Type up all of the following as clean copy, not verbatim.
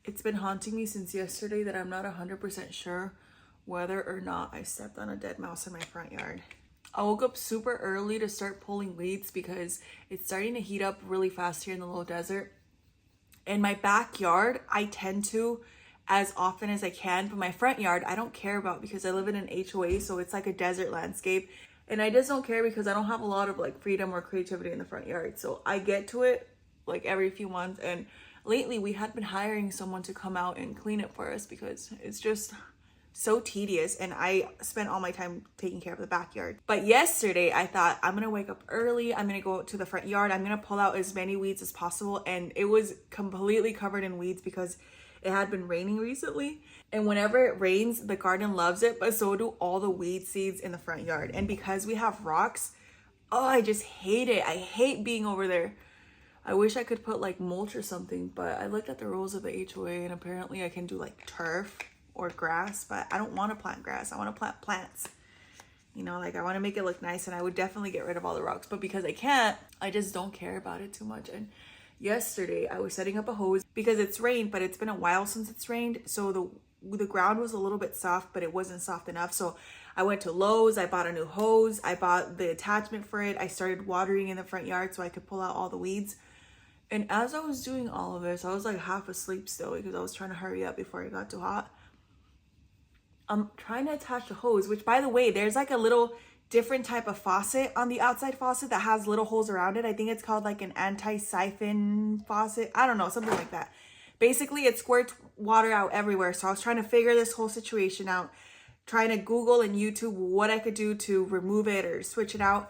It's been haunting me since yesterday that I'm not 100% sure whether or not I stepped on a dead mouse in my front yard. I woke up super early to start pulling weeds because it's starting to heat up really fast here in the low desert. In my backyard, I tend to as often as I can, but my front yard, I don't care about because I live in an HOA, so it's like a desert landscape. And I just don't care because I don't have a lot of like freedom or creativity in the front yard. So I get to it like every few months. And lately we had been hiring someone to come out and clean it for us because it's just so tedious, and I spent all my time taking care of the backyard. But yesterday I thought, I'm gonna wake up early, I'm gonna go to the front yard, I'm gonna pull out as many weeds as possible. And it was completely covered in weeds because it had been raining recently, and whenever it rains the garden loves it, but so do all the weed seeds in the front yard. And because we have rocks, oh, I just hate it. I hate being over there. I wish I could put like mulch or something, but I looked at the rules of the HOA and apparently I can do like turf or grass, but I don't want to plant grass. I want to plant plants. You know, like I want to make it look nice, and I would definitely get rid of all the rocks, but because I can't, I just don't care about it too much. And yesterday I was setting up a hose because it's rained, but it's been a while since it's rained, so the ground was a little bit soft, but it wasn't soft enough. So I went to Lowe's, I bought a new hose, I bought the attachment for it, I started watering in the front yard so I could pull out all the weeds. And as I was doing all of this, I was like half asleep still because I was trying to hurry up before it got too hot. I'm trying to attach the hose, which by the way, there's like a little different type of faucet on the outside faucet that has little holes around it. I think it's called like an anti-siphon faucet. I don't know, something like that. Basically, it squirts water out everywhere. So I was trying to figure this whole situation out, trying to Google and YouTube what I could do to remove it or switch it out.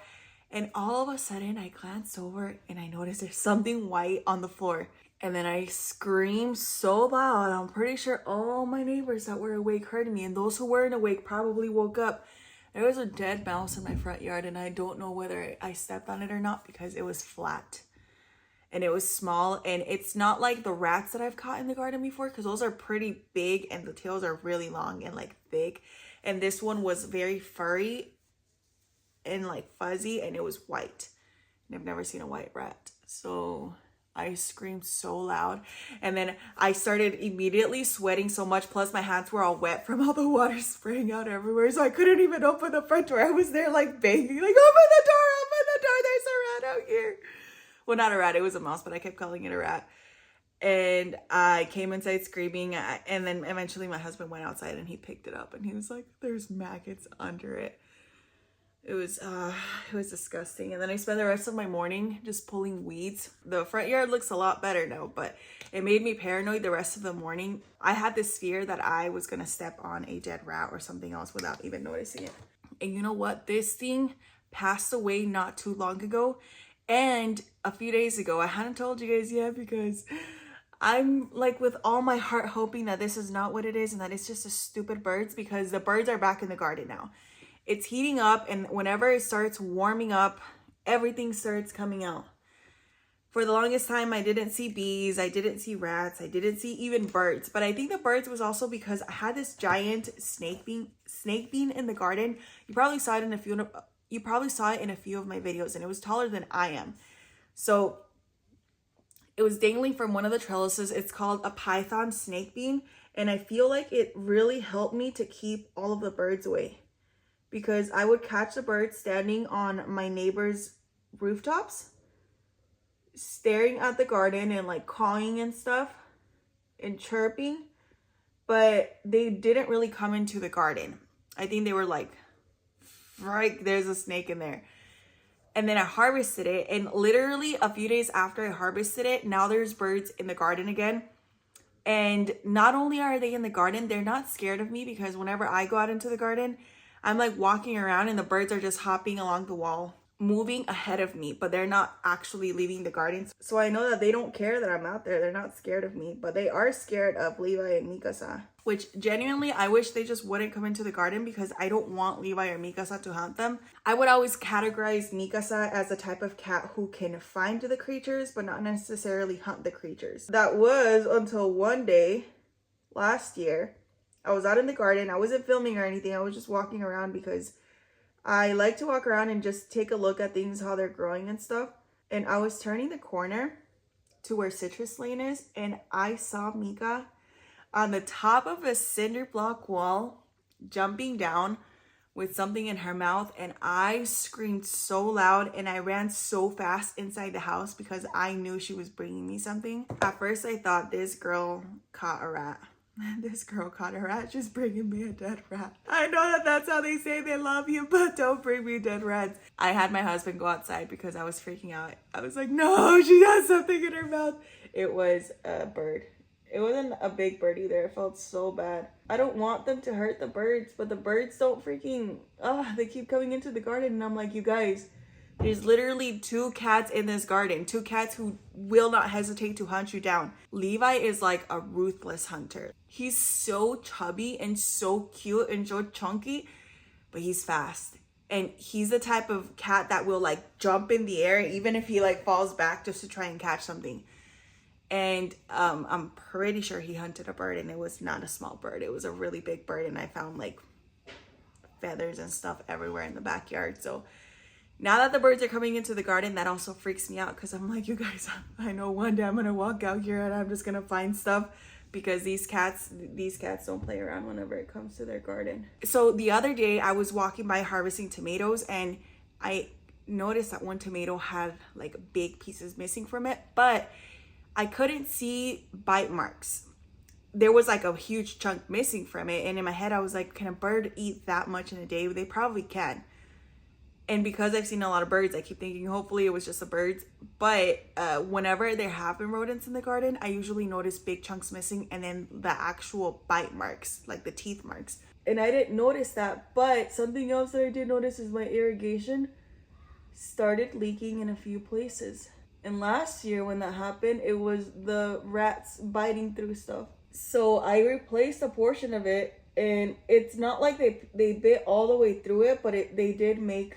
And all of a sudden I glanced over and I noticed there's something white on the floor. And then I screamed so loud. I'm pretty sure all my neighbors that were awake heard me, and those who weren't awake probably woke up. There was a dead mouse in my front yard, and I don't know whether I stepped on it or not because it was flat. And it was small, and it's not like the rats that I've caught in the garden before because those are pretty big and the tails are really long and like thick. And this one was very furry and like fuzzy, and it was white. And I've never seen a white rat. So I screamed so loud, and then I started immediately sweating so much, plus my hands were all wet from all the water spraying out everywhere, so I couldn't even open the front door. I was there like banging, like, open the door, there's a rat out here. Well, not a rat, it was a mouse, but I kept calling it a rat. And I came inside screaming, and then eventually my husband went outside and he picked it up and he was like, there's maggots under it. It was disgusting. And then I spent the rest of my morning just pulling weeds. The front yard looks a lot better now, but it made me paranoid the rest of the morning. I had this fear that I was gonna step on a dead rat or something else without even noticing it. And you know what? This thing passed away not too long ago. And a few days ago, I hadn't told you guys yet because I'm like with all my heart hoping that this is not what it is and that it's just a stupid birds, because the birds are back in the garden now. It's heating up, and whenever it starts warming up, everything starts coming out. For the longest time, I didn't see bees, I didn't see rats, I didn't see even birds. But I think the birds was also because I had this giant snake bean in the garden. You probably saw it in a few of my videos, and it was taller than I am. So it was dangling from one of the trellises. It's called a python snake bean, and I feel like it really helped me to keep all of the birds away, because I would catch the birds standing on my neighbor's rooftops, staring at the garden and like cawing and stuff and chirping, but they didn't really come into the garden. I think they were like, right, there's a snake in there. And then I harvested it, and literally a few days after I harvested it, now there's birds in the garden again. And not only are they in the garden, they're not scared of me, because whenever I go out into the garden, I'm like walking around and the birds are just hopping along the wall, moving ahead of me, but they're not actually leaving the garden. So I know that they don't care that I'm out there. They're not scared of me, but they are scared of Levi and Mikasa, which genuinely I wish they just wouldn't come into the garden, because I don't want Levi or Mikasa to hunt them. I would always categorize Mikasa as a type of cat who can find the creatures, but not necessarily hunt the creatures. That was until one day last year. I was out in the garden. I wasn't filming or anything. I was just walking around because I like to walk around and just take a look at things, how they're growing and stuff. And I was turning the corner to where Citrus Lane is, and I saw Mika on the top of a cinder block wall, jumping down with something in her mouth, and I screamed so loud and I ran so fast inside the house because I knew she was bringing me something. At first I thought this girl caught a rat. This girl caught a rat, just bringing me a dead rat. I know that that's how they say they love you, but don't bring me dead rats. I had my husband go outside because I was freaking out. I was like, no, she has something in her mouth. It was a bird. It wasn't a big bird either. It felt so bad. I don't want them to hurt the birds, but the birds don't freaking, they keep coming into the garden. And I'm like, you guys, there's literally 2 cats in this garden. 2 cats who will not hesitate to hunt you down. Levi is like a ruthless hunter. He's so chubby and so cute and so chunky, but he's fast. And he's the type of cat that will like jump in the air even if he like falls back just to try and catch something. And I'm pretty sure he hunted a bird, and it was not a small bird. It was a really big bird, and I found like feathers and stuff everywhere in the backyard. So now that the birds are coming into the garden, that also freaks me out because I'm like, you guys, I know one day I'm gonna walk out here and I'm just gonna find stuff, because these cats don't play around whenever it comes to their garden. So the other day I was walking by harvesting tomatoes, and I noticed that one tomato had like big pieces missing from it, but I couldn't see bite marks. There was like a huge chunk missing from it. And in my head, I was like, can a bird eat that much in a day? They probably can. And because I've seen a lot of birds, I keep thinking, hopefully it was just the birds. But whenever there have been rodents in the garden, I usually notice big chunks missing and then the actual bite marks, like the teeth marks. And I didn't notice that. But something else that I did notice is my irrigation started leaking in a few places. And last year when that happened, it was the rats biting through stuff. So I replaced a portion of it, and it's not like they bit all the way through it, but they did make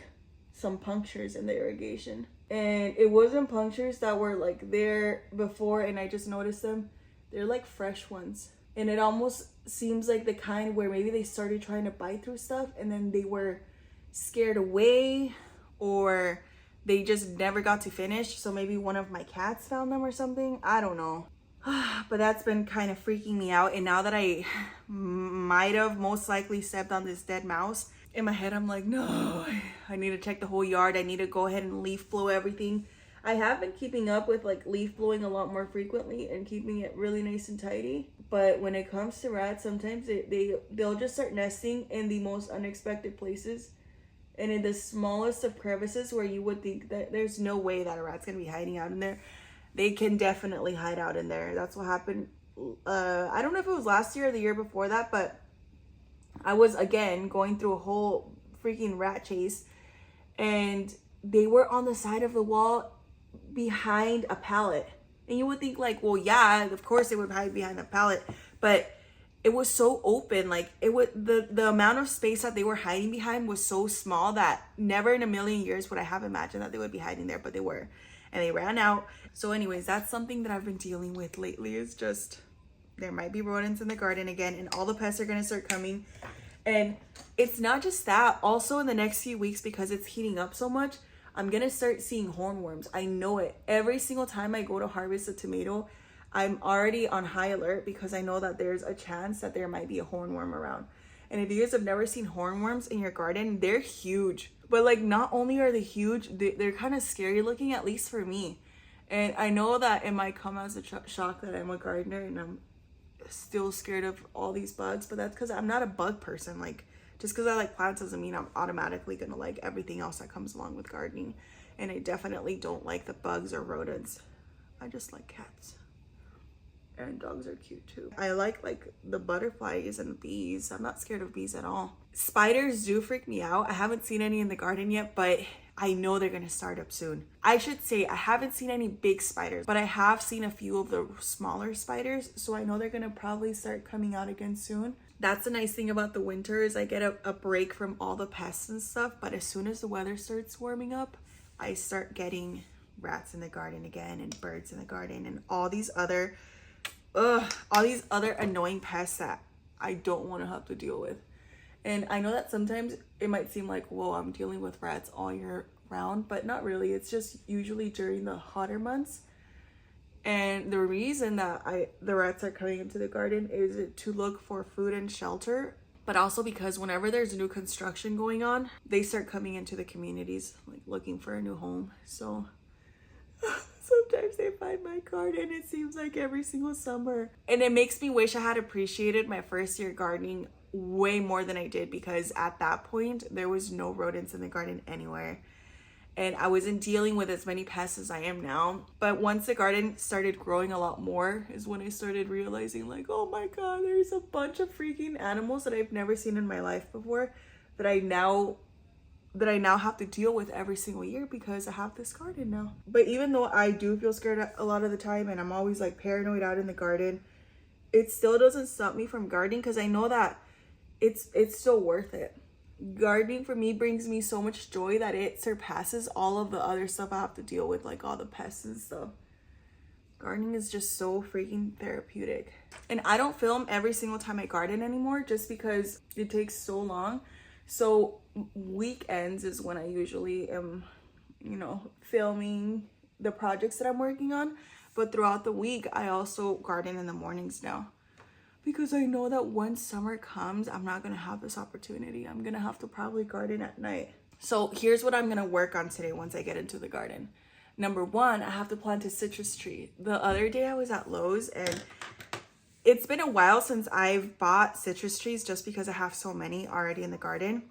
some punctures in the irrigation. And it wasn't punctures that were like there before and I just noticed them. They're like fresh ones. And it almost seems like the kind where maybe they started trying to bite through stuff and then they were scared away, or they just never got to finish. So maybe one of my cats found them or something. I don't know. But that's been kind of freaking me out. And now that I might have most likely stepped on this dead mouse, in my head I'm like, no, I need to check the whole yard. I need to go ahead and leaf blow everything. I have been keeping up with like leaf blowing a lot more frequently and keeping it really nice and tidy. But when it comes to rats, sometimes they'll just start nesting in the most unexpected places. And in the smallest of crevices where you would think that there's no way that a rat's gonna be hiding out in there, they can definitely hide out in there. That's what happened. I don't know if it was last year or the year before that, but I was again going through a whole freaking rat chase, and they were on the side of the wall behind a pallet. And you would think like, well, yeah, of course they would hide behind a pallet, but it was so open. Like it would, the amount of space that they were hiding behind was so small that never in a million years would I have imagined that they would be hiding there, but they were, and they ran out. So anyways, that's something that I've been dealing with lately, is just there might be rodents in the garden again, and all the pests are going to start coming. And it's not just that, also in the next few weeks, because it's heating up so much, I'm going to start seeing hornworms. I know it. Every single time I go to harvest a tomato, I'm already on high alert because I know that there's a chance that there might be a hornworm around. And if you guys have never seen hornworms in your garden, they're huge. But like, not only are they huge, they're kind of scary looking, at least for me. And I know that it might come as a shock that I'm a gardener and I'm still scared of all these bugs, but that's because I'm not a bug person. Like, just because I like plants doesn't mean I'm automatically gonna like everything else that comes along with gardening. And I definitely don't like the bugs or rodents. I just like cats. And dogs are cute too. I like the butterflies and bees. I'm not scared of bees at all. Spiders do freak me out. I haven't seen any in the garden yet, but I know they're gonna start up soon. I should say I haven't seen any big spiders, but I have seen a few of the smaller spiders, so I know they're gonna probably start coming out again soon. That's the nice thing about the winter, is I get a break from all the pests and stuff, but as soon as the weather starts warming up, I start getting rats in the garden again and birds in the garden and all these other annoying pests that I don't want to have to deal with. And I know that sometimes it might seem like, whoa, I'm dealing with rats all year round, but not really. It's just usually during the hotter months. And the reason that the rats are coming into the garden is to look for food and shelter, but also because whenever there's new construction going on, they start coming into the communities, like looking for a new home. So sometimes they find my garden, it seems like every single summer. And it makes me wish I had appreciated my first year gardening way more than I did, because at that point, there was no rodents in the garden anywhere. And I wasn't dealing with as many pests as I am now. But once the garden started growing a lot more is when I started realizing, like, oh my God, there's a bunch of freaking animals that I've never seen in my life before that I now have to deal with every single year because I have this garden now. But even though I do feel scared a lot of the time and I'm always like paranoid out in the garden, it still doesn't stop me from gardening, because I know that it's still worth it. Gardening for me brings me so much joy that it surpasses all of the other stuff I have to deal with, like all the pests and stuff. Gardening is just so freaking therapeutic. And I don't film every single time I garden anymore just because it takes so long. So weekends is when I usually am, filming the projects that I'm working on. But throughout the week, I also garden in the mornings now, because I know that once summer comes, I'm not gonna have this opportunity. I'm gonna have to probably garden at night. So here's what I'm gonna work on today once I get into the garden. Number one, I have to plant a citrus tree. The other day I was at Lowe's, and it's been a while since I've bought citrus trees just because I have so many already in the garden.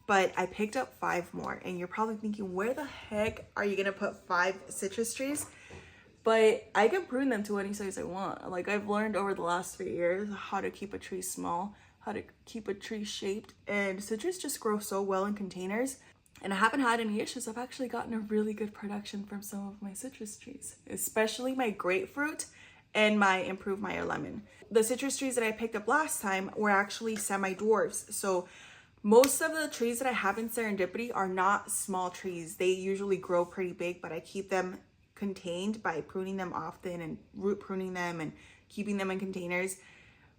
But I picked up 5 more, and you're probably thinking, where the heck are you gonna put 5 citrus trees? But I can prune them to any size I want. Like, I've learned over the last 3 years how to keep a tree small, how to keep a tree shaped, and citrus just grow so well in containers. And I haven't had any issues. I've actually gotten a really good production from some of my citrus trees, especially my grapefruit and my improved Meyer lemon. The citrus trees that I picked up last time were actually semi-dwarfs. So most of the trees that I have in Serendipity are not small trees. They usually grow pretty big, but I keep them contained by pruning them often and root pruning them and keeping them in containers.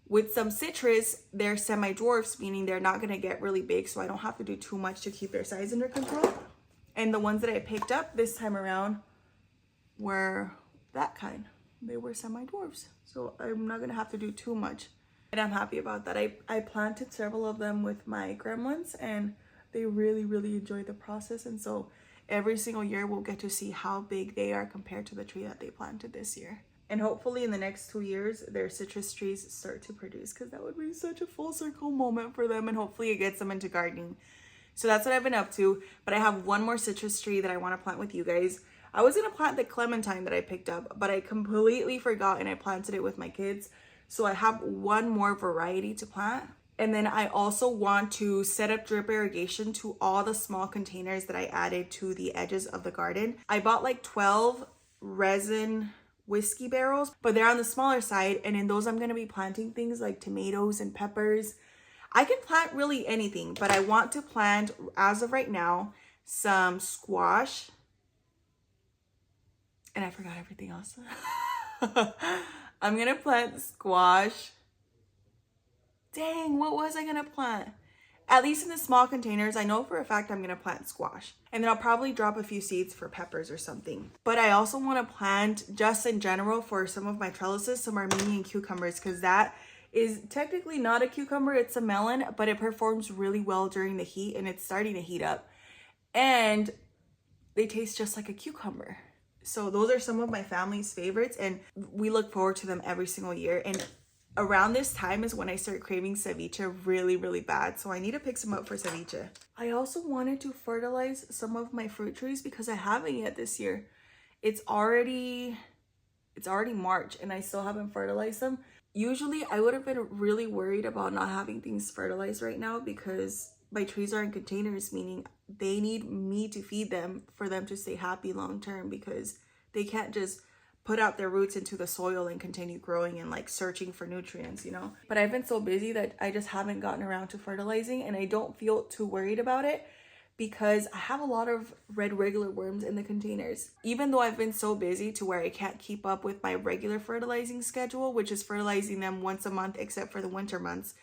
With some citrus, they're semi-dwarfs, meaning they're not going to get really big, so I don't have to do too much to keep their size under control. And the ones that I picked up this time around were that kind. They were semi-dwarfs, so I'm not going to have to do too much. And I'm happy about that. I planted several of them with my gremlins, and they really, really enjoyed the process. And so every single year we'll get to see how big they are compared to the tree that they planted this year. And hopefully in the next 2 years, their citrus trees start to produce, because that would be such a full circle moment for them, and hopefully it gets them into gardening. So that's what I've been up to. But I have one more citrus tree that I want to plant with you guys. I was going to plant the clementine that I picked up, but I completely forgot and I planted it with my kids. So I have one more variety to plant. And then I also want to set up drip irrigation to all the small containers that I added to the edges of the garden. I bought like 12 resin whiskey barrels, but they're on the smaller side. And in those, I'm going to be planting things like tomatoes and peppers. I can plant really anything, but I want to plant, as of right now, some squash. And I forgot everything else. I'm going to plant squash. Dang, what was I going to plant? At least in the small containers, I know for a fact I'm going to plant squash. And then I'll probably drop a few seeds for peppers or something. But I also want to plant, just in general, for some of my trellises, some Armenian cucumbers, because that is technically not a cucumber, it's a melon, but it performs really well during the heat, and it's starting to heat up. And they taste just like a cucumber. So those are some of my family's favorites, and we look forward to them every single year. And around this time is when I start craving ceviche really, really bad. So I need to pick some up for ceviche. I also wanted to fertilize some of my fruit trees because I haven't yet this year. It's already March and I still haven't fertilized them. Usually I would have been really worried about not having things fertilized right now because my trees are in containers, meaning they need me to feed them for them to stay happy long term, because they can't just put out their roots into the soil and continue growing and like searching for nutrients, you know. But I've been so busy that I just haven't gotten around to fertilizing, and I don't feel too worried about it because I have a lot of red regular worms in the containers. Even though I've been so busy to where I can't keep up with my regular fertilizing schedule, which is fertilizing them once a month except for the winter months,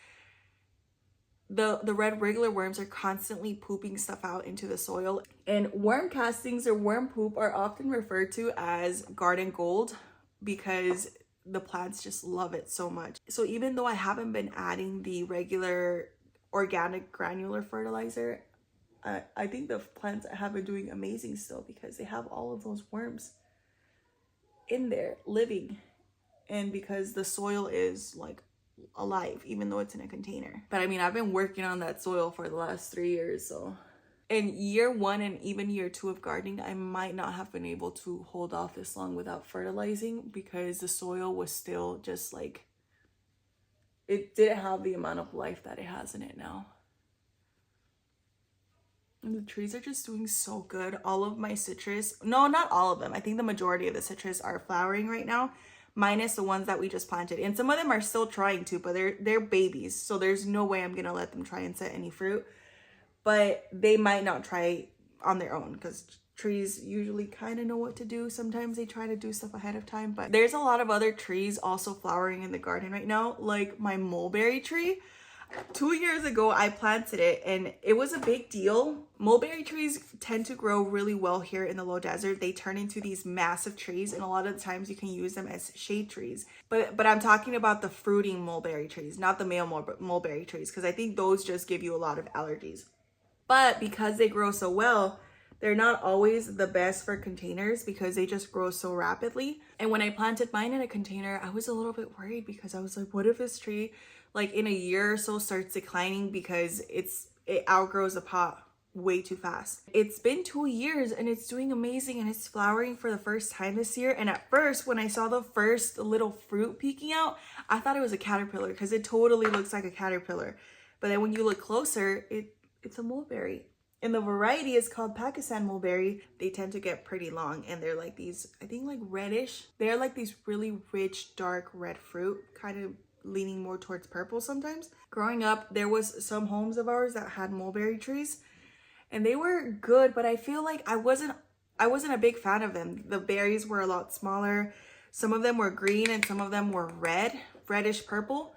the red regular worms are constantly pooping stuff out into the soil. And worm castings or worm poop are often referred to as garden gold, because the plants just love it so much. So even though I haven't been adding the regular organic granular fertilizer, I think the plants have been doing amazing still because they have all of those worms in there living, and because the soil is like alive even though it's in a container. But I mean, I've been working on that soil for the last 3 years, so in year 1 and even year 2 of gardening, I might not have been able to hold off this long without fertilizing because the soil was still just like, it didn't have the amount of life that it has in it now. And the trees are just doing so good. All of my citrus, no, not all of them. I think the majority of the citrus are flowering right now, minus the ones that we just planted. And some of them are still trying to, but they're babies. So there's no way I'm gonna let them try and set any fruit. But they might not try on their own because trees usually kind of know what to do. Sometimes they try to do stuff ahead of time. But there's a lot of other trees also flowering in the garden right now, like my mulberry tree. 2 years ago, I planted it and it was a big deal. Mulberry trees tend to grow really well here in the low desert. They turn into these massive trees, and a lot of the times you can use them as shade trees. But I'm talking about the fruiting mulberry trees, not the male mulberry trees, because I think those just give you a lot of allergies. But because they grow so well, they're not always the best for containers because they just grow so rapidly. And when I planted mine in a container, I was a little bit worried because I was like, what if this tree like in a year or so starts declining because it outgrows the pot way too fast. It's been 2 years and it's doing amazing, and it's flowering for the first time this year. And at first, when I saw the first little fruit peeking out, I thought it was a caterpillar because it totally looks like a caterpillar. But then when you look closer, it's a mulberry. And the variety is called Pakistan mulberry. They tend to get pretty long, and they're like these, I think like reddish. They're like these really rich, dark red fruit, kind of leaning more towards purple sometimes. Growing up, there was some homes of ours that had mulberry trees, and they were good, but I feel like I wasn't a big fan of them. The berries were a lot smaller. Some of them were green and some of them were reddish purple,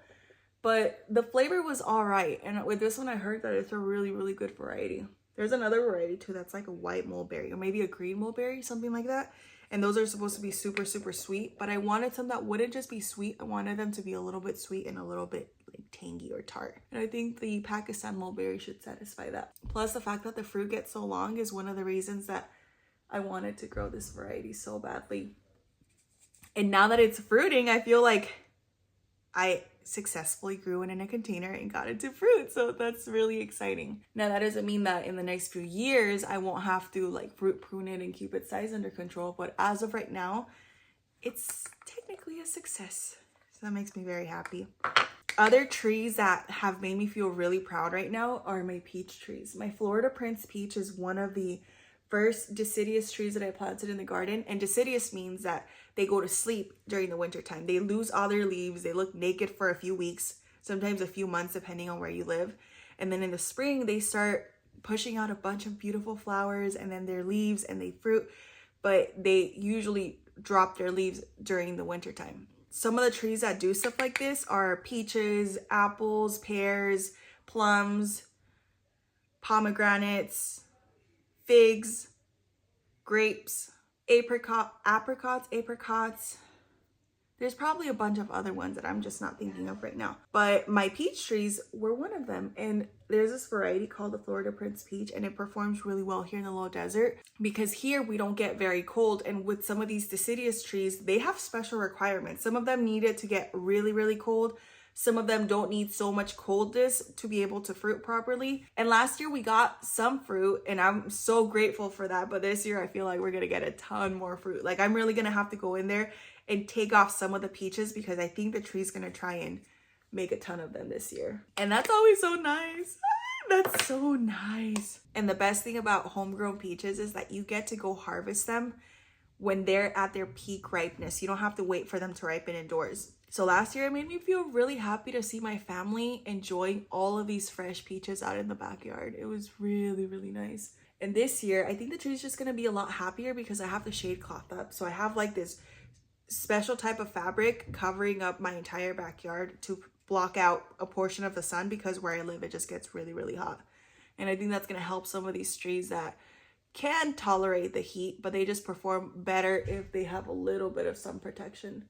but the flavor was all right. And with this one, I heard that it's a really, really good variety. There's another variety too that's like a white mulberry or maybe a green mulberry, something like that. And those are supposed to be super, super sweet. But I wanted some that wouldn't just be sweet. I wanted them to be a little bit sweet and a little bit like tangy or tart. And I think the Pakistan mulberry should satisfy that. Plus the fact that the fruit gets so long is one of the reasons that I wanted to grow this variety so badly. And now that it's fruiting, I feel like I successfully grew it in a container and got into fruit. So that's really exciting. Now that doesn't mean that in the next few years, I won't have to like fruit prune it and keep its size under control. But as of right now, it's technically a success. So that makes me very happy. Other trees that have made me feel really proud right now are my peach trees. My Florida Prince peach is one of the first deciduous trees that I planted in the garden. And deciduous means that they go to sleep during the winter time. They lose all their leaves. They look naked for a few weeks, sometimes a few months, depending on where you live. And then in the spring, they start pushing out a bunch of beautiful flowers and then their leaves and they fruit, but they usually drop their leaves during the winter time. Some of the trees that do stuff like this are peaches, apples, pears, plums, pomegranates, figs, grapes, apricots. There's probably a bunch of other ones that I'm just not thinking of right now. But my peach trees were one of them. And there's this variety called the Florida Prince peach, and it performs really well here in the low desert because here we don't get very cold. And with some of these deciduous trees, they have special requirements. Some of them need it to get really, really cold. Some of them don't need so much coldness to be able to fruit properly. And last year we got some fruit and I'm so grateful for that. But this year I feel like we're gonna get a ton more fruit. Like I'm really gonna have to go in there and take off some of the peaches because I think the tree's gonna try and make a ton of them this year. And that's always so nice. That's so nice. And the best thing about homegrown peaches is that you get to go harvest them when they're at their peak ripeness. You don't have to wait for them to ripen indoors. So last year it made me feel really happy to see my family enjoying all of these fresh peaches out in the backyard. It was really, really nice. And this year, I think the tree's just gonna be a lot happier because I have the shade cloth up. So I have like this special type of fabric covering up my entire backyard to block out a portion of the sun because where I live, it just gets really, really hot. And I think that's gonna help some of these trees that can tolerate the heat, but they just perform better if they have a little bit of sun protection.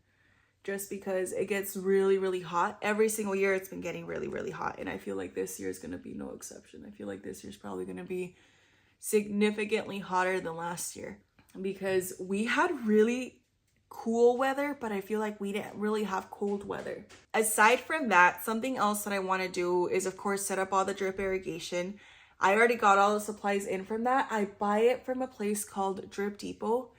Just because it gets really, really hot. Every single year it's been getting really, really hot. And I feel like this year is going to be no exception. I feel like this year's probably going to be significantly hotter than last year. Because we had really cool weather, but I feel like we didn't really have cold weather. Aside from that, something else that I want to do is, of course, set up all the drip irrigation. I already got all the supplies in from that. I buy it from a place called Drip Depot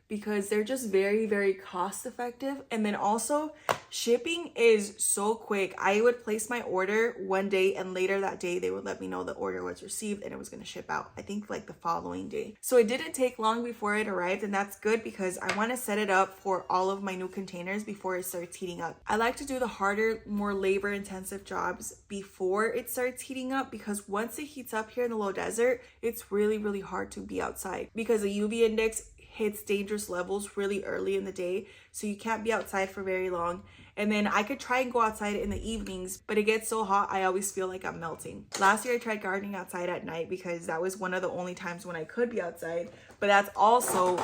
because they're just very, very cost effective. And then also shipping is so quick. I would place my order one day and later that day they would let me know the order was received and it was going to ship out, I think like the following day. So it didn't take long before it arrived, and that's good because I want to set it up for all of my new containers before it starts heating up. I like to do the harder, more labor intensive jobs before it starts heating up, because once it heats up here in the low desert, it's really, really hard to be outside because the UV index hits dangerous levels really early in the day, so you can't be outside for very long. And then I could try and go outside in the evenings, but it gets so hot I always feel like I'm melting. Last year I tried gardening outside at night because that was one of the only times when I could be outside, but that's also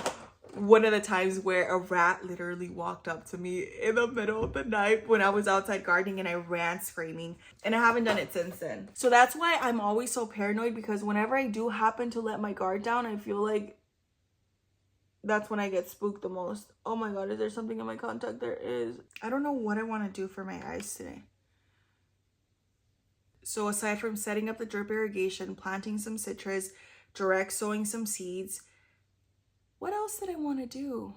one of the times where a rat literally walked up to me in the middle of the night when I was outside gardening and I ran screaming, and I haven't done it since then. So that's why I'm always so paranoid, because whenever I do happen to let my guard down, I feel like that's when I get spooked the most. Oh my god, is there something in my contact? There is. I don't know what I want to do for my eyes today. So aside from setting up the drip irrigation, planting some citrus, direct sowing some seeds, what else did I want to do?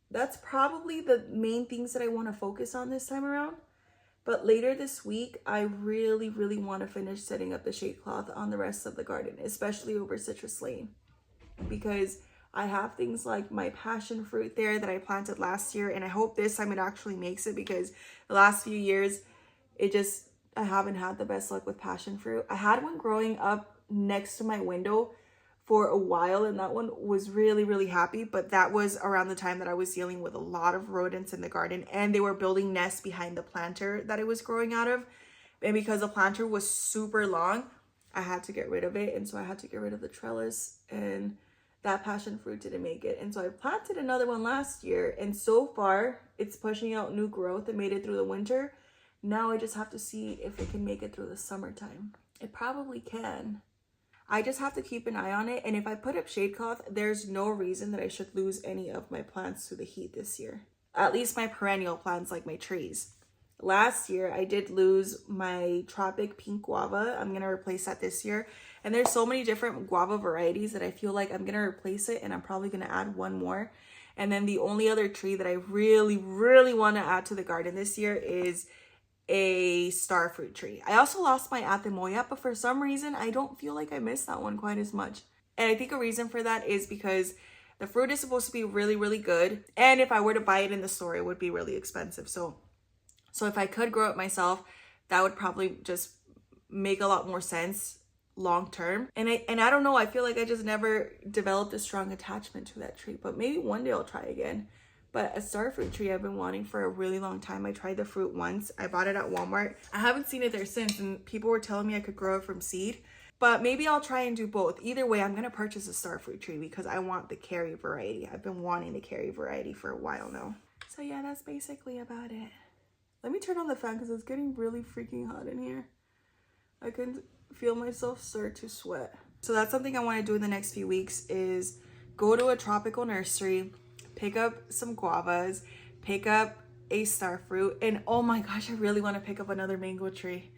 That's probably the main things that I want to focus on this time around. But later this week, I really, really want to finish setting up the shade cloth on the rest of the garden, especially over Citrus Lane, because I have things like my passion fruit there that I planted last year, and I hope this time it actually makes it, because the last few years I haven't had the best luck with passion fruit. I had one growing up next to my window for a while, and that one was really, really happy, but that was around the time that I was dealing with a lot of rodents in the garden, and they were building nests behind the planter that it was growing out of. And because the planter was super long, I had to get rid of it, and so I had to get rid of the trellis, and that passion fruit didn't make it. And so I planted another one last year, and so far it's pushing out new growth. It made it through the winter. Now I just have to see if it can make it through the summertime. It probably can. I just have to keep an eye on it. And if I put up shade cloth, there's no reason that I should lose any of my plants to the heat this year. At least my perennial plants, like my trees. Last year, I did lose my tropic pink guava. I'm going to replace that this year. And there's so many different guava varieties that I feel like I'm going to replace it, and I'm probably going to add one more. And then the only other tree that I really, really want to add to the garden this year is a starfruit tree. I also lost my atemoya, but for some reason, I don't feel like I missed that one quite as much. And I think a reason for that is because the fruit is supposed to be really, really good. And if I were to buy it in the store, it would be really expensive. So if I could grow it myself, that would probably just make a lot more sense long term. And I don't know, I feel like I just never developed a strong attachment to that tree, but maybe one day I'll try again. But a starfruit tree I've been wanting for a really long time. I tried the fruit once. I bought it at Walmart. I haven't seen it there since, and people were telling me I could grow it from seed. But maybe I'll try and do both. Either way, I'm going to purchase a starfruit tree because I want the Carrie variety. I've been wanting the Carrie variety for a while now. So yeah, that's basically about it. Let me turn on the fan because it's getting really freaking hot in here. I can feel myself start to sweat. So that's something I want to do in the next few weeks, is go to a tropical nursery, pick up some guavas, pick up a starfruit, and oh my gosh, I really want to pick up another mango tree.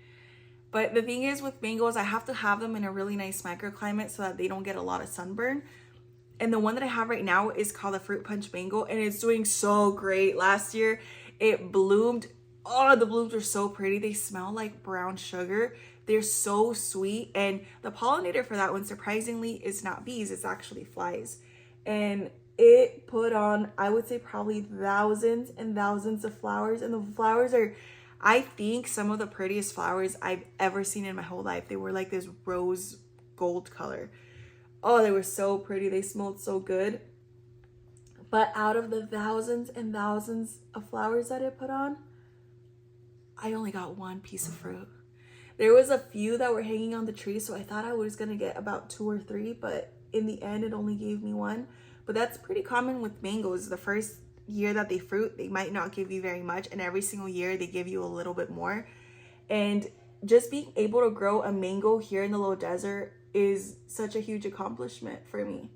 But the thing is with mangoes, I have to have them in a really nice microclimate so that they don't get a lot of sunburn. And the one that I have right now is called the Fruit Punch Mango, and it's doing so great. Last year it bloomed. Oh, the blooms are so pretty. They smell like brown sugar. They're so sweet. And the pollinator for that one, surprisingly, is not bees. It's actually flies. And it put on, I would say, probably thousands and thousands of flowers. And the flowers are, I think, some of the prettiest flowers I've ever seen in my whole life. They were like this rose gold color. Oh, they were so pretty. They smelled so good. But out of the thousands and thousands of flowers that it put on, I only got one piece of fruit. There was a few that were hanging on the tree, so I thought I was gonna get about 2 or 3, but in the end it only gave me one. But that's pretty common with mangoes. The first year that they fruit, they might not give you very much, and every single year they give you a little bit more. And just being able to grow a mango here in the low desert is such a huge accomplishment for me,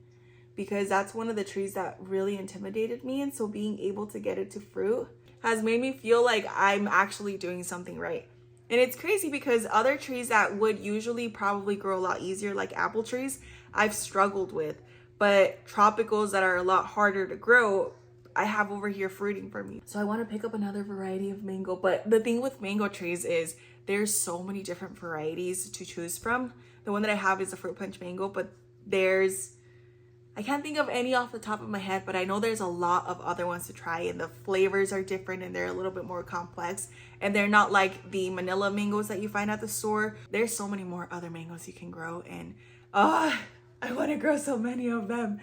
because that's one of the trees that really intimidated me. And so being able to get it to fruit has made me feel like I'm actually doing something right. And it's crazy because other trees that would usually probably grow a lot easier, like apple trees, I've struggled with. But tropicals that are a lot harder to grow, I have over here fruiting for me. So I want to pick up another variety of mango. But the thing with mango trees is there's so many different varieties to choose from. The one that I have is a fruit punch mango, but I can't think of any off the top of my head, but I know there's a lot of other ones to try, and the flavors are different and they're a little bit more complex, and they're not like the Manila mangoes that you find at the store. There's so many more other mangoes you can grow, and I want to grow so many of them.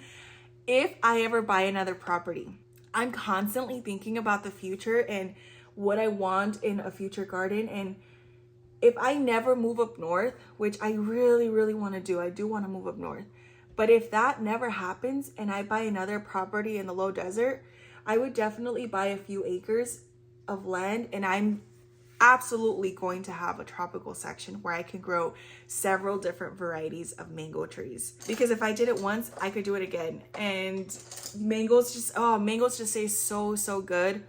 If I ever buy another property, I'm constantly thinking about the future and what I want in a future garden. And if I never move up north, which I really, really want to do, I do want to move up north. But if that never happens and I buy another property in the low desert, I would definitely buy a few acres of land, and I'm absolutely going to have a tropical section where I can grow several different varieties of mango trees. Because if I did it once, I could do it again. And mangoes just taste so, so good.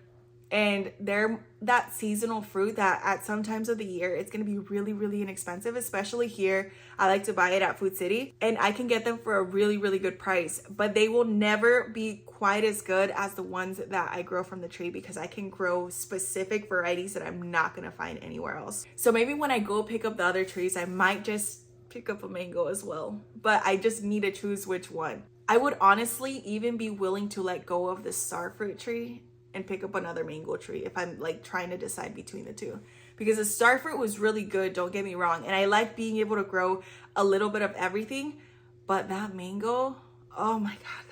And they're that seasonal fruit that at some times of the year, it's going to be really, really inexpensive, especially here. I like to buy it at Food City, and I can get them for a really, really good price, but they will never be quite as good as the ones that I grow from the tree, because I can grow specific varieties that I'm not going to find anywhere else. So maybe when I go pick up the other trees, I might just pick up a mango as well, but I just need to choose which one. I would honestly even be willing to let go of the starfruit tree and pick up another mango tree if I'm like trying to decide between the two, because the starfruit was really good, don't get me wrong, and I like being able to grow a little bit of everything. But that mango, oh my god,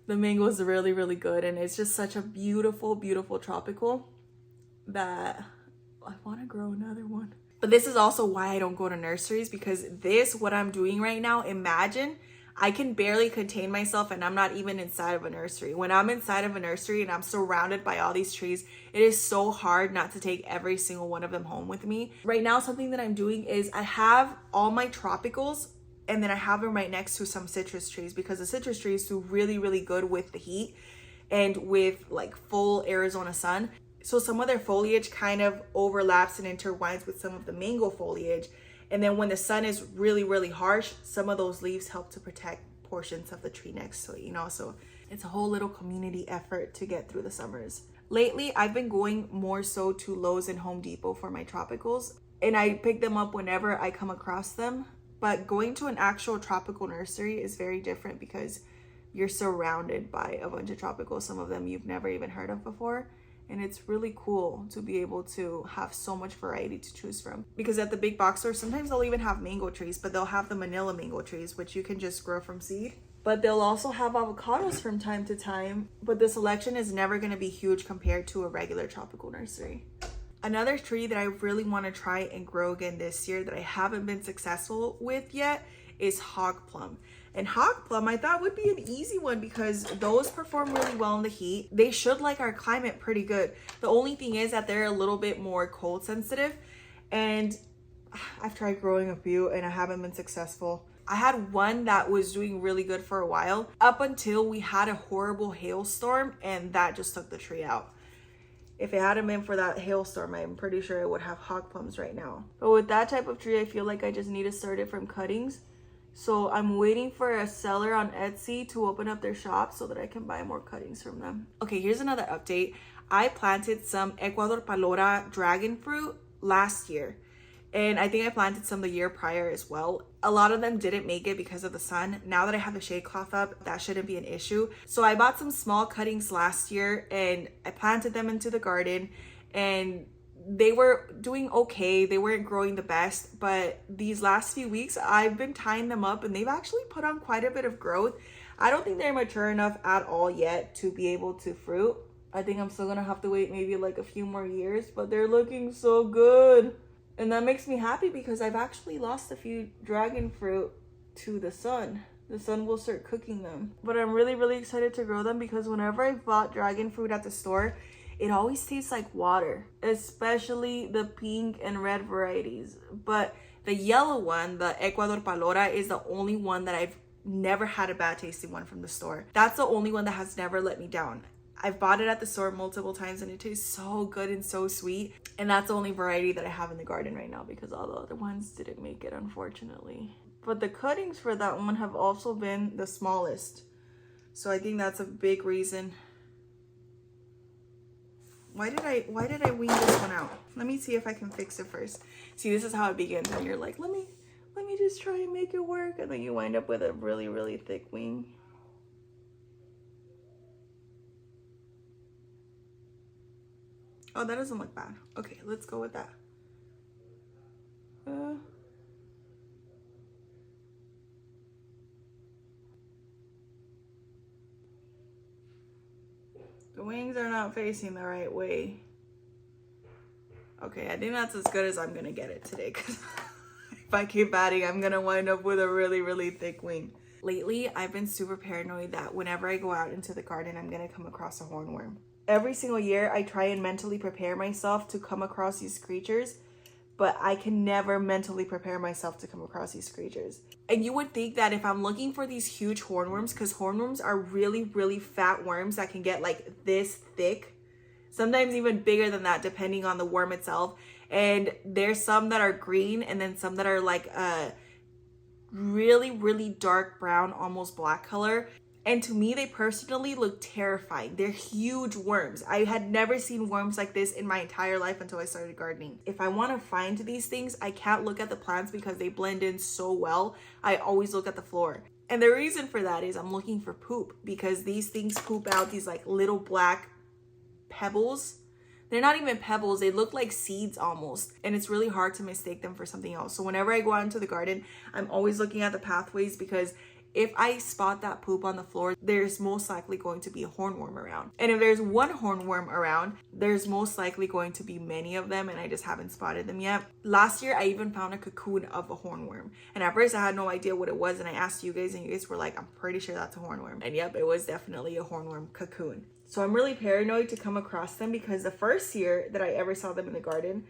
the mango is really, really good, and it's just such a beautiful, beautiful tropical that I want to grow another one. But this is also why I don't go to nurseries, because what I'm doing right now, imagine I can barely contain myself, and I'm not even inside of a nursery. When I'm inside of a nursery and I'm surrounded by all these trees, it is so hard not to take every single one of them home with me. Right now, something that I'm doing is I have all my tropicals, and then I have them right next to some citrus trees, because the citrus trees do really, really good with the heat and with like full Arizona sun. So some of their foliage kind of overlaps and intertwines with some of the mango foliage. And then when the sun is really, really harsh, some of those leaves help to protect portions of the tree next to it, so it's a whole little community effort to get through the summers. Lately, I've been going more so to Lowe's and Home Depot for my tropicals, and I pick them up whenever I come across them. But going to an actual tropical nursery is very different, because you're surrounded by a bunch of tropicals, some of them you've never even heard of before. And it's really cool to be able to have so much variety to choose from. Because at the big box store, sometimes they'll even have mango trees, but they'll have the Manila mango trees, which you can just grow from seed. But they'll also have avocados from time to time. But the selection is never going to be huge compared to a regular tropical nursery. Another tree that I really want to try and grow again this year that I haven't been successful with yet is hog plum. And hog plum I thought would be an easy one, because those perform really well in the heat. They should like our climate pretty good. The only thing is that they're a little bit more cold sensitive, and I've tried growing a few and I haven't been successful. I had one that was doing really good for a while, up until we had a horrible hailstorm, and that just took the tree out. If it hadn't been for that hailstorm, I'm pretty sure I would have hog plums right now. But with that type of tree, I feel like I just need to start it from cuttings. So I'm waiting for a seller on Etsy to open up their shop so that I can buy more cuttings from them. Okay, here's another update. I planted some Ecuador Palora dragon fruit last year, and I think I planted some the year prior as well. A lot of them didn't make it because of the sun. Now that I have the shade cloth up, that shouldn't be an issue. So I bought some small cuttings last year and I planted them into the garden, and they were doing okay. They weren't growing the best, but these last few weeks I've been tying them up and they've actually put on quite a bit of growth. I don't think they're mature enough at all yet to be able to fruit. I think I'm still gonna have to wait maybe like a few more years, but they're looking so good. And that makes me happy, because I've actually lost a few dragon fruit to the sun. The sun will start cooking them. But I'm really, really excited to grow them because whenever I bought dragon fruit at the store, it always tastes like water, especially the pink and red varieties. But the yellow one, the Ecuador Palora, is the only one that I've never had a bad tasting one from the store. That's the only one that has never let me down. I've bought it at the store multiple times and it tastes so good and so sweet. And that's the only variety that I have in the garden right now because all the other ones didn't make it, unfortunately. But the cuttings for that one have also been the smallest. So I think that's a big reason. Why did I wean this one out? Let me see if I can fix it first. See, this is how it begins when you're like, let me just try and make it work. And then you wind up with a really, really thick wing. Oh, that doesn't look bad. Okay, let's go with that. The wings are not facing the right way. Okay, I think that's as good as I'm gonna get it today because if I keep adding, I'm gonna wind up with a really, really thick wing. Lately, I've been super paranoid that whenever I go out into the garden, I'm gonna come across a hornworm. Every single year, I try and mentally prepare myself to come across these creatures, but I can never mentally prepare myself to come across these creatures. And you would think that if I'm looking for these huge hornworms, because hornworms are really, really fat worms that can get like this thick, sometimes even bigger than that, depending on the worm itself. And there's some that are green and then some that are like a really, really dark brown, almost black color. And to me, they personally look terrifying. They're huge worms. I had never seen worms like this in my entire life until I started gardening. If I want to find these things, I can't look at the plants because they blend in so well. I always look at the floor. And the reason for that is I'm looking for poop because these things poop out these like little black pebbles. They're not even pebbles. They look like seeds almost. And it's really hard to mistake them for something else. So whenever I go out into the garden, I'm always looking at the pathways because if I spot that poop on the floor, there's most likely going to be a hornworm around. And if there's one hornworm around, there's most likely going to be many of them and I just haven't spotted them yet. Last year, I even found a cocoon of a hornworm. And at first I had no idea what it was and I asked you guys and you guys were like, I'm pretty sure that's a hornworm. And yep, it was definitely a hornworm cocoon. So I'm really paranoid to come across them because the first year that I ever saw them in the garden,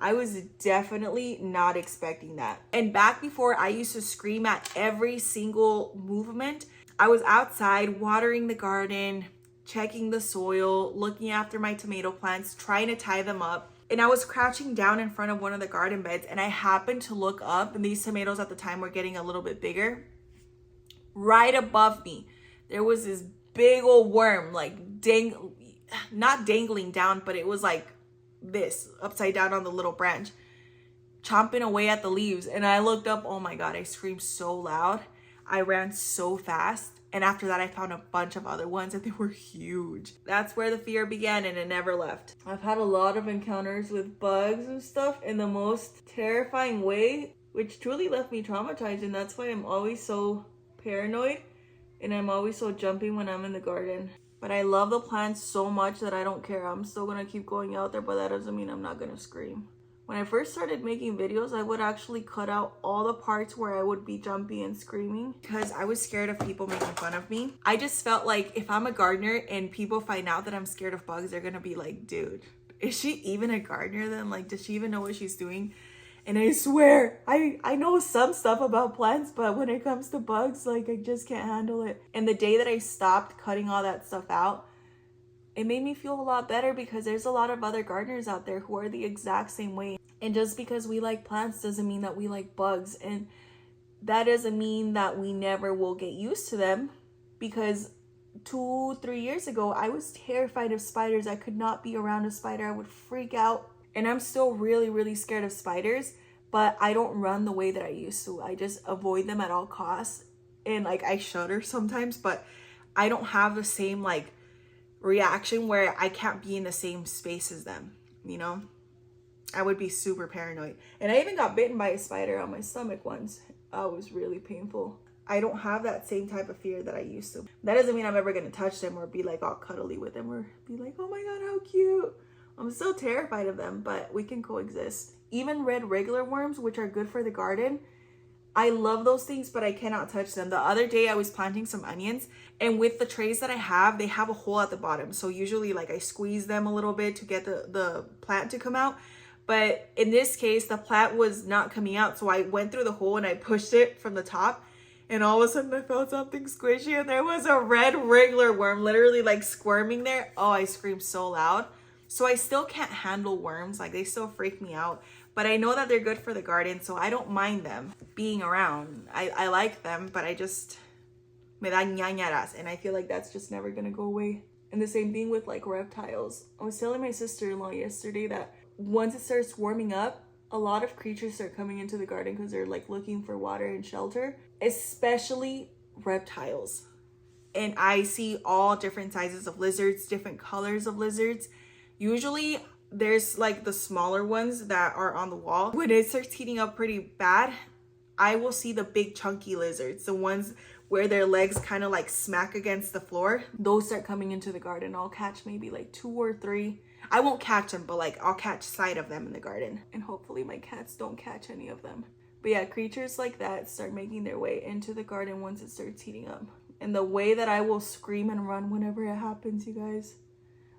I was definitely not expecting that. And back before I used to scream at every single movement, I was outside watering the garden, checking the soil, looking after my tomato plants, trying to tie them up. And I was crouching down in front of one of the garden beds and I happened to look up and these tomatoes at the time were getting a little bit bigger. Right above me, there was this big old worm, like not dangling down, but it was like this upside down on the little branch chomping away at the leaves. And I looked up, oh my god, I screamed so loud. I ran so fast. And after that I found a bunch of other ones and they were huge. That's where the fear began and it never left. I've had a lot of encounters with bugs and stuff in the most terrifying way, which truly left me traumatized. And that's why I'm always so paranoid and I'm always so jumpy when I'm in the garden. But I love the plants so much that I don't care. I'm still gonna keep going out there, but that doesn't mean I'm not gonna scream. When I first started making videos, I would actually cut out all the parts where I would be jumpy and screaming because I was scared of people making fun of me. I just felt like if I'm a gardener and people find out that I'm scared of bugs, they're gonna be like, dude, is she even a gardener then? Like, does she even know what she's doing? And I swear, I know some stuff about plants, but when it comes to bugs, like I just can't handle it. And the day that I stopped cutting all that stuff out, it made me feel a lot better because there's a lot of other gardeners out there who are the exact same way. And just because we like plants doesn't mean that we like bugs. And that doesn't mean that we never will get used to them because 2-3 years ago, I was terrified of spiders. I could not be around a spider. I would freak out. And I'm still really, really scared of spiders, but I don't run the way that I used to. I just avoid them at all costs. And like I shudder sometimes, but I don't have the same like reaction where I can't be in the same space as them, you know? I would be super paranoid. And I even got bitten by a spider on my stomach once. It was really painful. I don't have that same type of fear that I used to. That doesn't mean I'm ever going to touch them or be like all cuddly with them or be like, oh my god, how cute. I'm still terrified of them, but we can coexist. Even red regular worms, which are good for the garden, I love those things, but I cannot touch them. The other day I was planting some onions, and with the trays that I have, they have a hole at the bottom. So usually like I squeeze them a little bit to get the plant to come out. But in this case, the plant was not coming out. So I went through the hole and I pushed it from the top. And all of a sudden I felt something squishy, and there was a red wriggler worm literally like squirming there. Oh, I screamed so loud. So I still can't handle worms. Like, they still freak me out. But I know that they're good for the garden, so I don't mind them being around. I like them, but I just, me da ñañaras, and I feel like that's just never gonna go away. And the same thing with like reptiles. I was telling my sister-in-law yesterday that once it starts warming up, a lot of creatures start coming into the garden because they're like looking for water and shelter, especially reptiles. And I see all different sizes of lizards, different colors of lizards. Usually there's like the smaller ones that are on the wall. When it starts heating up pretty bad, I will see the big chunky lizards, the ones where their legs kind of like smack against the floor. Those start coming into the garden. I'll catch maybe like 2 or 3. I won't catch them, but like I'll catch sight of them in the garden. And hopefully my cats don't catch any of them. But yeah, creatures like that start making their way into the garden once it starts heating up. And the way that I will scream and run whenever it happens, you guys,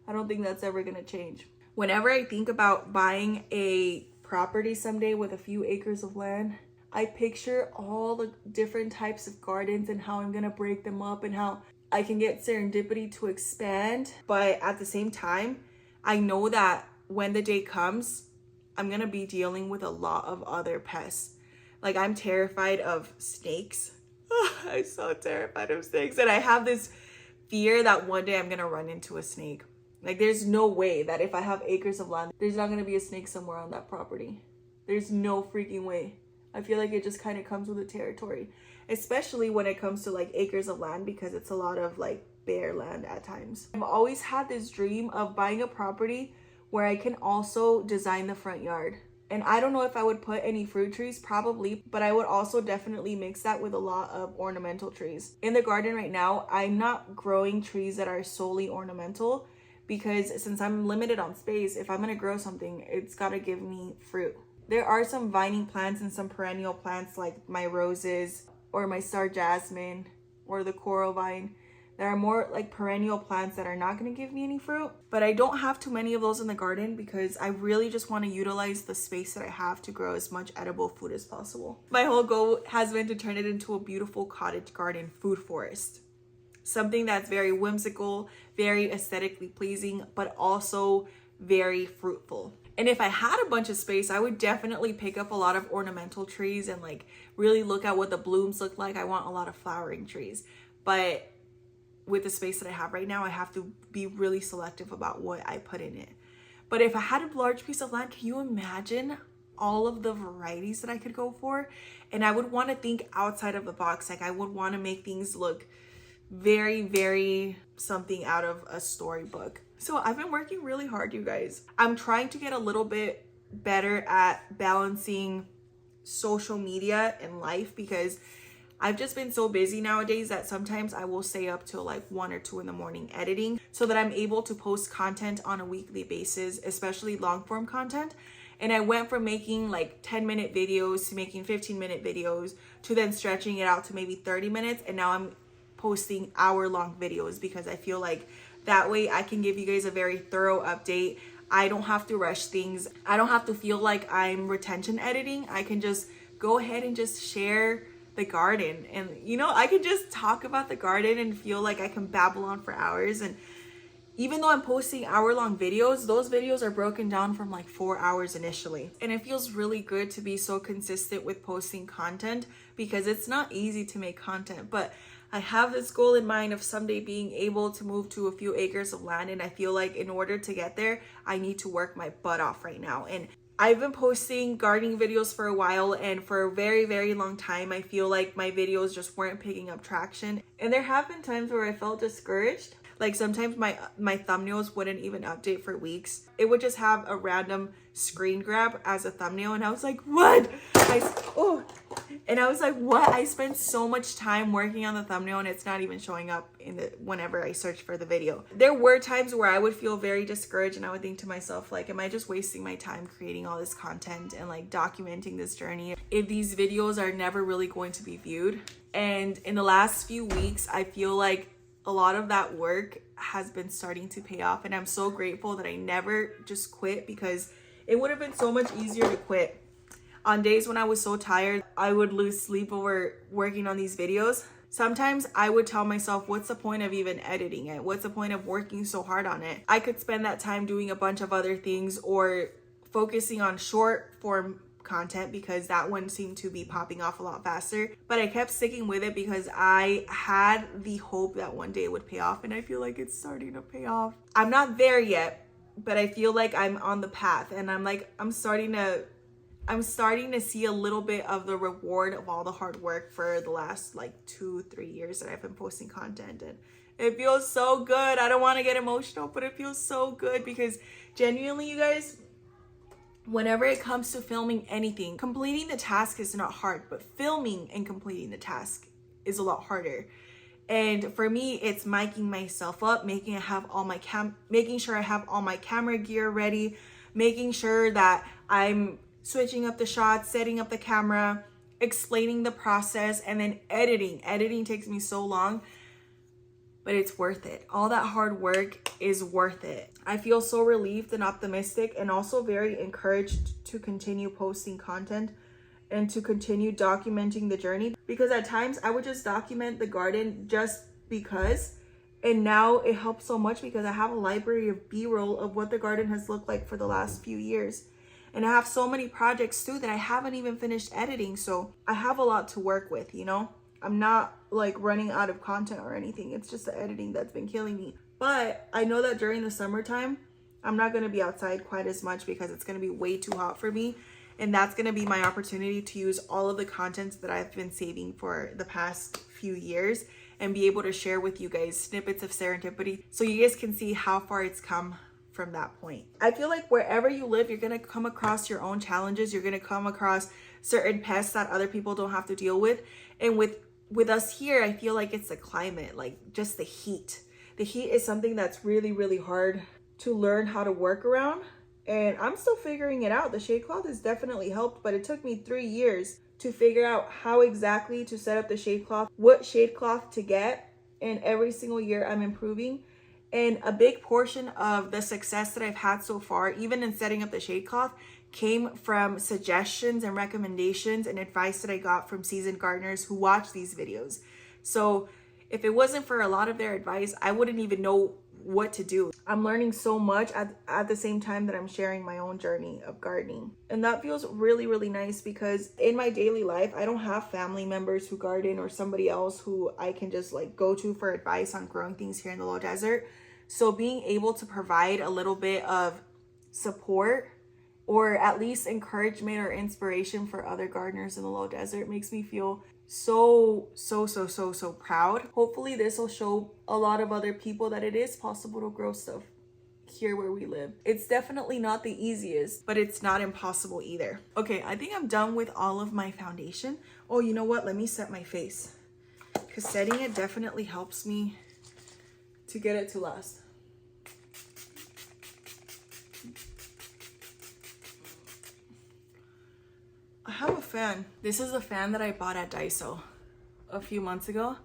I don't think that's ever gonna change. Whenever I think about buying a property someday with a few acres of land, I picture all the different types of gardens and how I'm gonna break them up and how I can get serendipity to expand. But at the same time, I know that when the day comes, I'm gonna be dealing with a lot of other pests. Like, I'm terrified of snakes. I'm so terrified of snakes. And I have this fear that one day I'm gonna run into a snake. Like, there's no way that if I have acres of land, there's not gonna be a snake somewhere on that property. There's no freaking way. I feel like it just kind of comes with the territory, especially when it comes to like acres of land, because it's a lot of like bare land at times. I've always had this dream of buying a property where I can also design the front yard. And I don't know if I would put any fruit trees, probably, but I would also definitely mix that with a lot of ornamental trees. In the garden right now, I'm not growing trees that are solely ornamental, because since I'm limited on space, if I'm gonna grow something, it's gotta give me fruit. There are some vining plants and some perennial plants like my roses or my star jasmine or the coral vine. There are more like perennial plants that are not gonna give me any fruit, but I don't have too many of those in the garden because I really just wanna utilize the space that I have to grow as much edible food as possible. My whole goal has been to turn it into a beautiful cottage garden food forest. Something that's very whimsical, very aesthetically pleasing, but also very fruitful. And if I had a bunch of space, I would definitely pick up a lot of ornamental trees and like really look at what the blooms look like. I want a lot of flowering trees. But with the space that I have right now, I have to be really selective about what I put in it. But if I had a large piece of land, can you imagine all of the varieties that I could go for? And I would want to think outside of the box. Like, I would want to make things look very, very something out of a storybook. So I've been working really hard, you guys. I'm trying to get a little bit better at balancing social media and life, because I've just been so busy nowadays that sometimes I will stay up till like 1 or 2 in the morning editing so that I'm able to post content on a weekly basis, especially long form content. And I went from making like 10-minute videos to making 15-minute videos to then stretching it out to maybe 30 minutes. And now I'm posting hour-long videos because I feel like that way I can give you guys a very thorough update. I don't have to rush things. I don't have to feel like I'm retention editing. I can just go ahead and just share the garden, and you know, I can just talk about the garden and feel like I can babble on for hours. And even though I'm posting hour-long videos, those videos are broken down from like 4 hours initially. And it feels really good to be so consistent with posting content, because it's not easy to make content. But I have this goal in mind of someday being able to move to a few acres of land. And I feel like in order to get there, I need to work my butt off right now. And I've been posting gardening videos for a while, and for a very, very long time, I feel like my videos just weren't picking up traction. And there have been times where I felt discouraged. Like, sometimes my thumbnails wouldn't even update for weeks. It would just have a random screen grab as a thumbnail, and I was like, what? guys, oh, and I was like, what? I spent so much time working on the thumbnail and it's not even showing up in the whenever I search for the video. There were times where I would feel very discouraged and I would think to myself, like, am I just wasting my time creating all this content and like documenting this journey if these videos are never really going to be viewed? And in the last few weeks, I feel like a lot of that work has been starting to pay off, and I'm so grateful that I never just quit, because it would have been so much easier to quit. On days when I was so tired, I would lose sleep over working on these videos. Sometimes I would tell myself, what's the point of even editing it? What's the point of working so hard on it? I could spend that time doing a bunch of other things or focusing on short form content, because that one seemed to be popping off a lot faster. But I kept sticking with it because I had the hope that one day it would pay off, and I feel like it's starting to pay off. I'm not there yet, but I feel like I'm on the path, and I'm starting to see a little bit of the reward of all the hard work for the last like 2-3 years that I've been posting content, and it feels so good. I don't want to get emotional, but it feels so good, because genuinely, you guys, whenever it comes to filming anything, completing the task is not hard, but filming and completing the task is a lot harder. And for me, it's miking myself up, making sure I have all my camera gear ready, making sure that I'm switching up the shots, setting up the camera, explaining the process, and then editing. Editing takes me so long, but it's worth it. All that hard work is worth it. I feel so relieved and optimistic, and also very encouraged to continue posting content and to continue documenting the journey, because at times I would just document the garden just because, and now it helps so much because I have a library of B-roll of what the garden has looked like for the last few years. And I have so many projects too that I haven't even finished editing, so I have a lot to work with, you know? I'm not like running out of content or anything. It's just the editing that's been killing me. But I know that during the summertime, I'm not going to be outside quite as much because it's going to be way too hot for me. And that's going to be my opportunity to use all of the content that I've been saving for the past few years and be able to share with you guys snippets of serendipity so you guys can see how far it's come from that point. I feel like wherever you live, you're going to come across your own challenges. You're going to come across certain pests that other people don't have to deal with. And with us here, I feel like it's the climate, like just the heat. The heat is something that's really, really hard to learn how to work around. And I'm still figuring it out. The shade cloth has definitely helped, but it took me 3 years to figure out how exactly to set up the shade cloth, what shade cloth to get. And every single year I'm improving. And a big portion of the success that I've had so far, even in setting up the shade cloth, came from suggestions and recommendations and advice that I got from seasoned gardeners who watch these videos. So if it wasn't for a lot of their advice, I wouldn't even know what to do. I'm learning so much at the same time that I'm sharing my own journey of gardening. And that feels really, really nice, because in my daily life, I don't have family members who garden or somebody else who I can just like go to for advice on growing things here in the low desert. So being able to provide a little bit of support or at least encouragement or inspiration for other gardeners in the low desert makes me feel so proud. Hopefully this will show a lot of other people that it is possible to grow stuff here where we live. It's definitely not the easiest, but it's not impossible either. Okay, I think I'm done with all of my foundation. Oh, you know what? Let me set my face, because setting it definitely helps me to get it to last. I have a fan. This is a fan that I bought at Daiso a few months ago.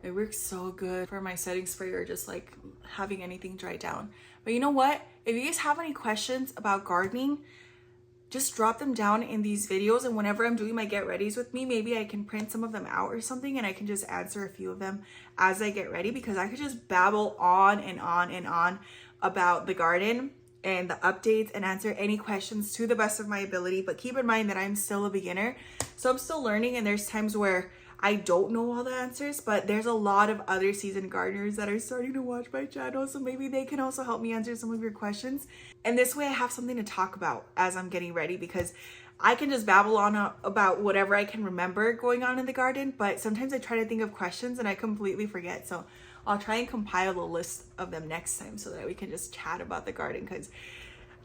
It works so good for my setting spray or just like having anything dry down. But you know what? If you guys have any questions about gardening, just drop them down in these videos, and whenever I'm doing my get readies with me, maybe I can print some of them out or something, and I can just answer a few of them as I get ready, because I could just babble on and on and on about the garden and the updates and answer any questions to the best of my ability. But keep in mind that I'm still a beginner, so I'm still learning, and there's times where I don't know all the answers, but there's a lot of other seasoned gardeners that are starting to watch my channel, so maybe they can also help me answer some of your questions. And this way I have something to talk about as I'm getting ready, because I can just babble on about whatever I can remember going on in the garden, but sometimes I try to think of questions and I completely forget. So I'll try and compile a list of them next time so that we can just chat about the garden, because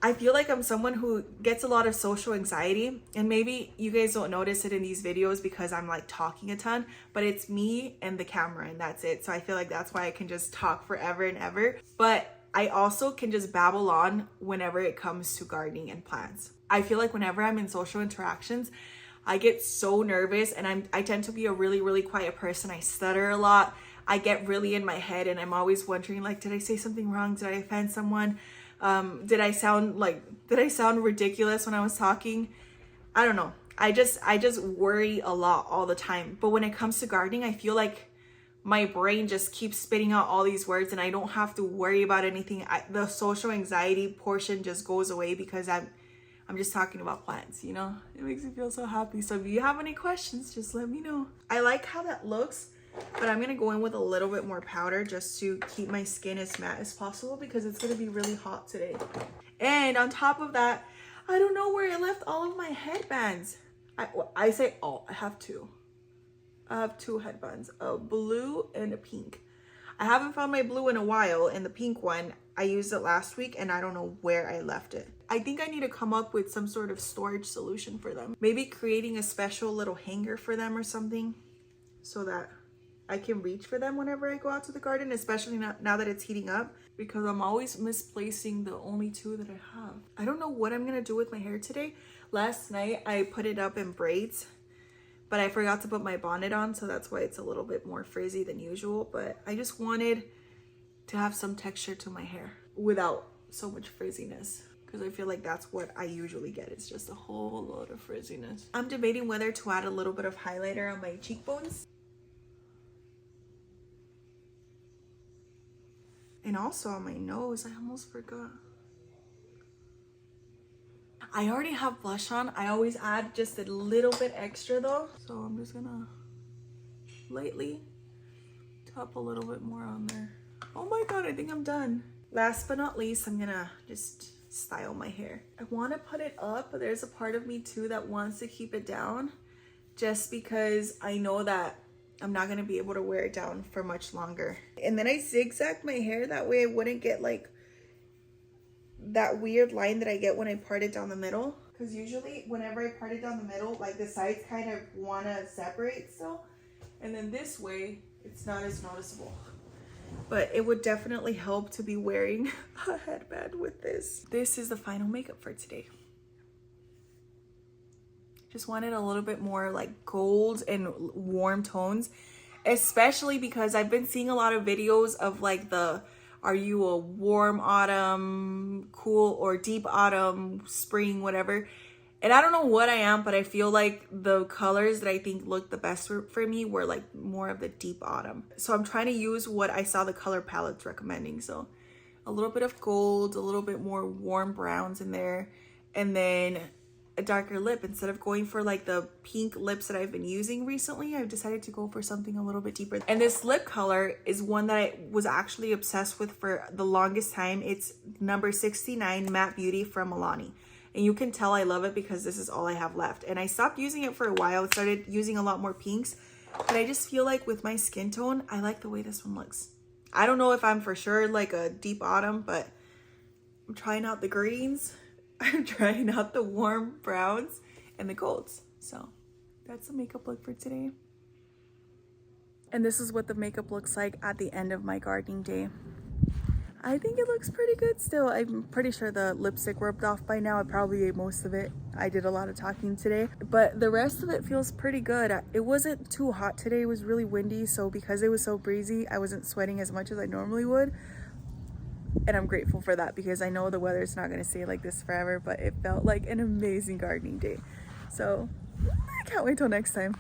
I feel like I'm someone who gets a lot of social anxiety, and maybe you guys don't notice it in these videos because I'm like talking a ton, but it's me and the camera and that's it. So I feel like that's why I can just talk forever and ever. But I also can just babble on whenever it comes to gardening and plants. I feel like whenever I'm in social interactions, I get so nervous, and I tend to be a really, really quiet person. I stutter a lot. I get really in my head, and I'm always wondering, like, did I say something wrong? Did I offend someone? Did I sound ridiculous when I was talking? I don't know. I just worry a lot all the time. But when it comes to gardening, I feel like my brain just keeps spitting out all these words, and I don't have to worry about anything. The social anxiety portion just goes away because I'm just talking about plants, you know? It makes me feel so happy. So if you have any questions, just let me know. I like how that looks, but I'm gonna go in with a little bit more powder just to keep my skin as matte as possible because it's gonna be really hot today. And on top of that, I don't know where I left all of my headbands. I say all, I have two. I have two headbands, a blue and a pink. I haven't found my blue in a while, and the pink one, I used it last week and I don't know where I left it. I think I need to come up with some sort of storage solution for them. Maybe creating a special little hanger for them or something so that I can reach for them whenever I go out to the garden, especially now that it's heating up, because I'm always misplacing the only two that I have. I don't know what I'm gonna do with my hair today. Last night I put it up in braids, but I forgot to put my bonnet on, so that's why it's a little bit more frizzy than usual. But I just wanted to have some texture to my hair without so much frizziness, because I feel like that's what I usually get. It's just a whole lot of frizziness. I'm debating whether to add a little bit of highlighter on my cheekbones. And also on my nose, I almost forgot. I already have blush on. I always add just a little bit extra though. So I'm just gonna lightly tap a little bit more on there. Oh my God, I think I'm done. Last but not least, I'm gonna just style my hair. I wanna put it up, but there's a part of me too that wants to keep it down just because I know that I'm not gonna be able to wear it down for much longer. And then I zigzagged my hair that way I wouldn't get like that weird line that I get when I part it down the middle. Because usually whenever I part it down the middle, like the sides kind of wanna separate still. And then this way, it's not as noticeable. But it would definitely help to be wearing a headband with this. This is the final makeup for today. Just wanted a little bit more like gold and warm tones, especially because I've been seeing a lot of videos of like are you a warm autumn, cool, or deep autumn, spring, whatever. And I don't know what I am, but I feel like the colors that I think look the best for me were like more of the deep autumn. So I'm trying to use what I saw the color palettes recommending. So a little bit of gold, a little bit more warm browns in there, and then a darker lip. Instead of going for like the pink lips that I've been using recently, I've decided to go for something a little bit deeper. And this lip color is one that I was actually obsessed with for the longest time. It's number 69 Matte Beauty from Milani. And you can tell I love it because this is all I have left. And I stopped using it for a while. I started using a lot more pinks, but I just feel like with my skin tone, I like the way this one looks. I don't know if I'm for sure like a deep autumn, but I'm trying out the greens. I'm trying out the warm browns and the golds. So that's the makeup look for today. And this is what the makeup looks like at the end of my gardening day. I think it looks pretty good still. I'm pretty sure the lipstick rubbed off by now. I probably ate most of it. I did a lot of talking today, but the rest of it feels pretty good. It wasn't too hot today. It was really windy. So because it was so breezy, I wasn't sweating as much as I normally would. And I'm grateful for that because I know the weather's not going to stay like this forever, but it felt like an amazing gardening day. So I can't wait till next time.